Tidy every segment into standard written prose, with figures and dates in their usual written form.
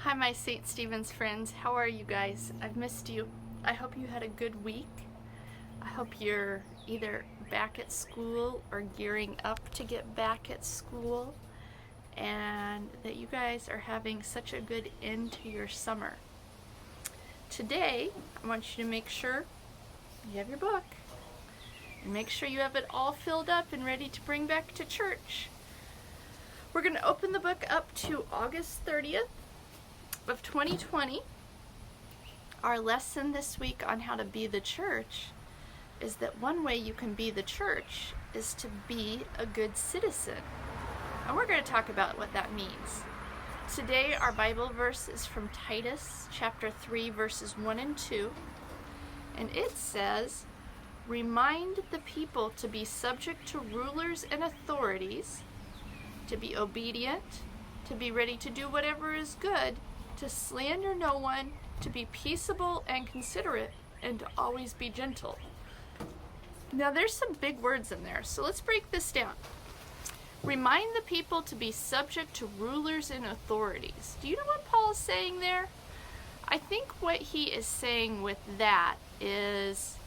Hi, my St. Stephen's friends. How are you guys? I've missed you. I hope you had a good week. I hope you're either back at school or gearing up to get back at school, and that you guys are having such a good end to your summer. Today, I want you to make sure you have your book and make sure you have it all filled up and ready to bring back to church. We're going to open the book up to August 30th of 2020. Our lesson this week on how to be the church is that one way you can be the church is to be a good citizen. And we're going to talk about what that means. Today our Bible verse is from Titus chapter 3 verses 1 and 2. And it says, "Remind the people to be subject to rulers and authorities, to be obedient, to be ready to do whatever is good, to slander no one, to be peaceable and considerate, and to always be gentle." Now there's some big words in there, so let's break this down. Remind the people to be subject to rulers and authorities. Do you know what Paul is saying there? I think what he is saying with that is,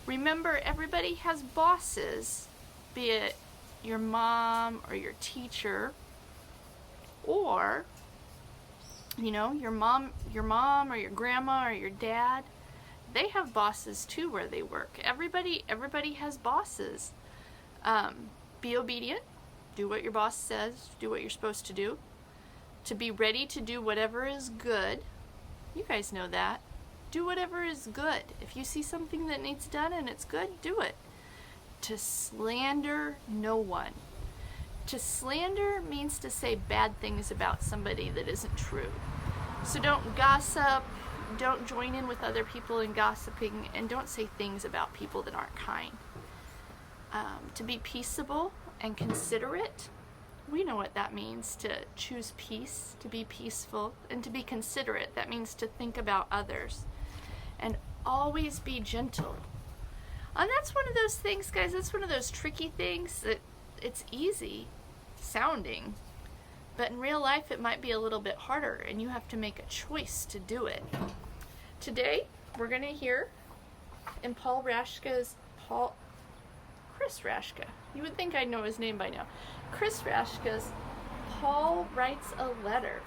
remember, everybody has bosses, be it your mom or your teacher, or your mom or your grandma or your dad. They have bosses too where they work. Everybody has bosses. Be obedient. Do what your boss says. Do what you're supposed to do. To be ready to do whatever is good. You guys know that. Do whatever is good. If you see something that needs done and it's good, do it. To slander no one. To slander means to say bad things about somebody that isn't true. So don't gossip, don't join in with other people in gossiping, and don't say things about people that aren't kind. To be peaceable and considerate, we know what that means, to choose peace, to be peaceful, and to be considerate. That means to think about others. And always be gentle. And that's one of those things, guys, that's one of those tricky things that it's easy sounding, but in real life it might be a little bit harder, and you have to make a choice to do it. Today we're going to hear in Chris Rashka. You would think I'd know his name by now. Chris Rashka's Paul Writes a Letter.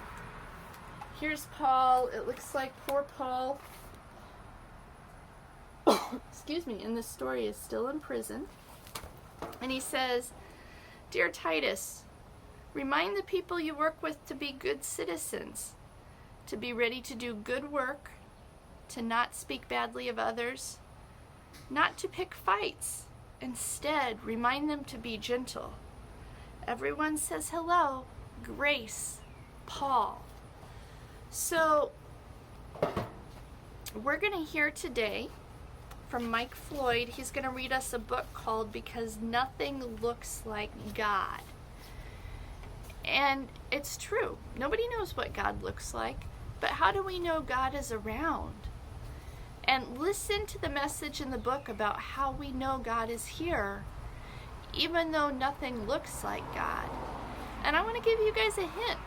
Here's Paul. It looks like poor Paul, excuse me, in this story is still in prison. And he says, "Dear Titus, remind the people you work with to be good citizens, to be ready to do good work, to not speak badly of others, not to pick fights. Instead, remind them to be gentle. Everyone says hello. Grace, Paul." So, we're going to hear today from Mike Floyd. He's going to read us a book called "Because Nothing Looks Like God." And it's true. Nobody knows what God looks like, but how do we know God is around? And listen to the message in the book about how we know God is here, even though nothing looks like God. And I want to give you guys a hint.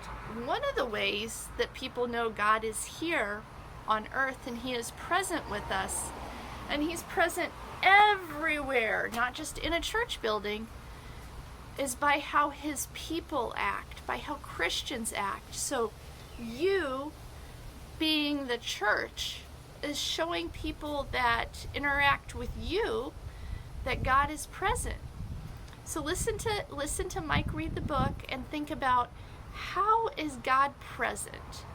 One of the ways that people know God is here on earth and He is present with us, and He's present everywhere, not just in a church building, is by how His people act, by how Christians act. So you, being the church, is showing people that interact with you that God is present. So listen to Mike read the book and think about, how is God present?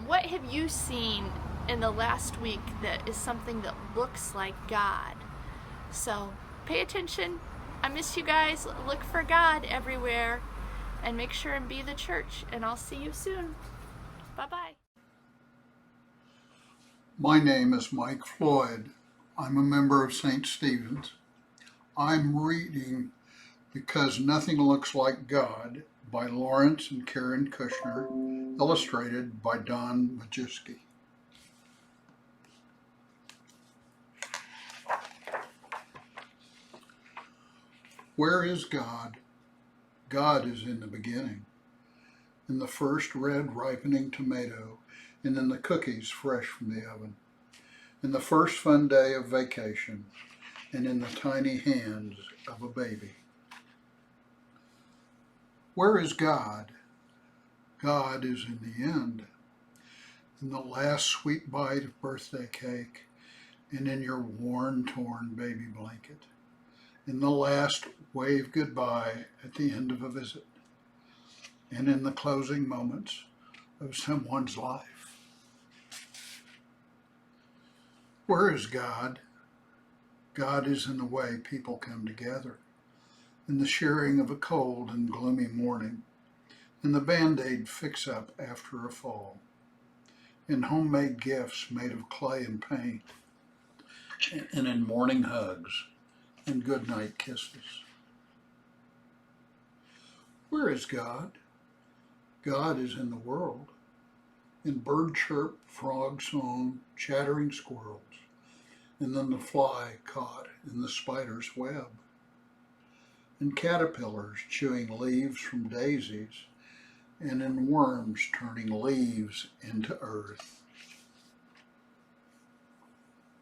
What have you seen in the last week that is something that looks like God? So pay attention. I miss you guys. Look for God everywhere, and make sure and be the church. And I'll see you soon. Bye-bye. My name is Mike Floyd. I'm a member of St. Stephen's. I'm reading "Because Nothing Looks Like God" by Lawrence and Karen Kushner, illustrated by Don Majewski. Where is God? God is in the beginning. in the first red ripening tomato, and in the cookies fresh from the oven, in the first fun day of vacation, and in the tiny hands of a baby. Where is God? God is in the end, in the last sweet bite of birthday cake, and in your worn, torn baby blanket, in the last wave goodbye at the end of a visit, and in the closing moments of someone's life. Where is God? God is in the way people come together, in the sharing of a cold and gloomy morning, in the Band-Aid fix-up after a fall, in homemade gifts made of clay and paint, and in morning hugs and goodnight kisses. Where is God? God is in the world, in bird chirp, frog song, chattering squirrels, and then the fly caught in the spider's web, and caterpillars chewing leaves from daisies, and in worms turning leaves into earth.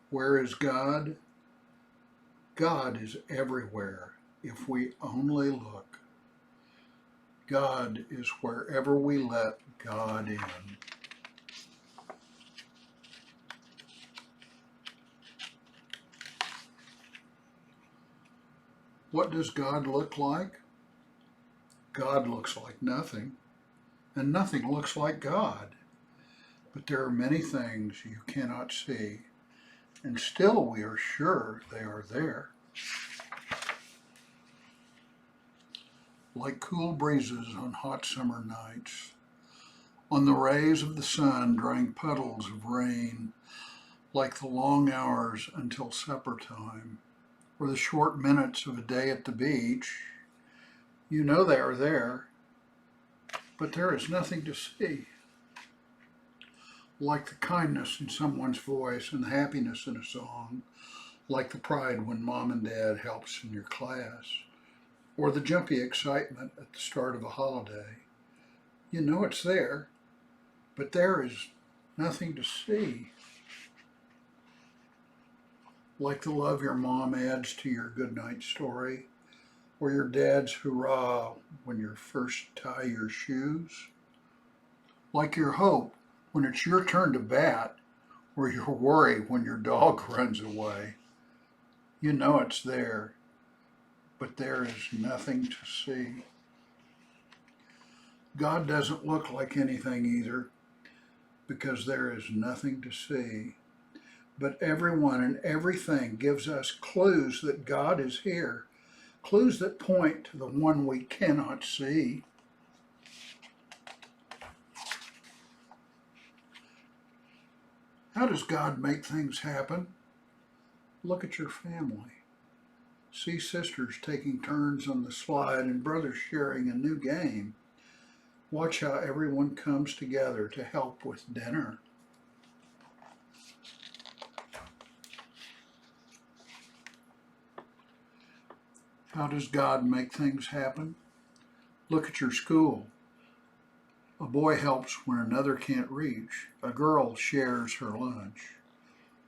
Where is God? God is everywhere if we only look. God is wherever we let God in. What does God look like? God looks like nothing, and nothing looks like God. But there are many things you cannot see, and still we are sure they are there. Like cool breezes on hot summer nights, on the rays of the sun drying puddles of rain, like the long hours until supper time, or the short minutes of a day at the beach, you know they are there, but there is nothing to see. Like the kindness in someone's voice and the happiness in a song, like the pride when mom and dad helps in your class, or the jumpy excitement at the start of a holiday. You know it's there, but there is nothing to see. Like the love your mom adds to your goodnight story, or your dad's hurrah when you first tie your shoes. Like your hope when it's your turn to bat, or your worry when your dog runs away. You know it's there, but there is nothing to see. God doesn't look like anything either, because there is nothing to see. But everyone and everything gives us clues that God is here, clues that point to the one we cannot see. How does God make things happen? Look at your family. See sisters taking turns on the slide and brothers sharing a new game. Watch how everyone comes together to help with dinner. How does God make things happen? Look at your school. A boy helps when another can't reach. A girl shares her lunch.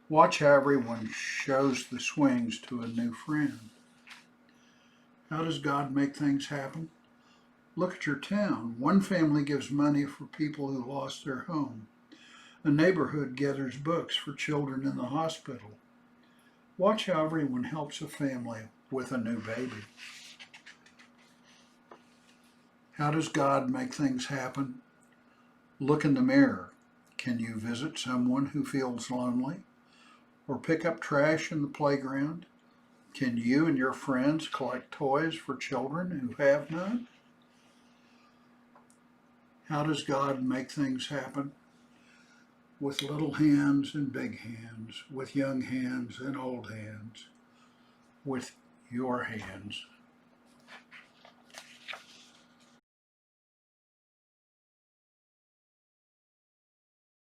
Watch how everyone shows the swings to a new friend. How does God make things happen? Look at your town. One family gives money for people who lost their home. A neighborhood gathers books for children in the hospital. Watch how everyone helps a family with a new baby. How does God make things happen? Look in the mirror. Can you visit someone who feels lonely? Or pick up trash in the playground? Can you and your friends collect toys for children who have none? How does God make things happen? With little hands and big hands, with young hands and old hands, with your hands.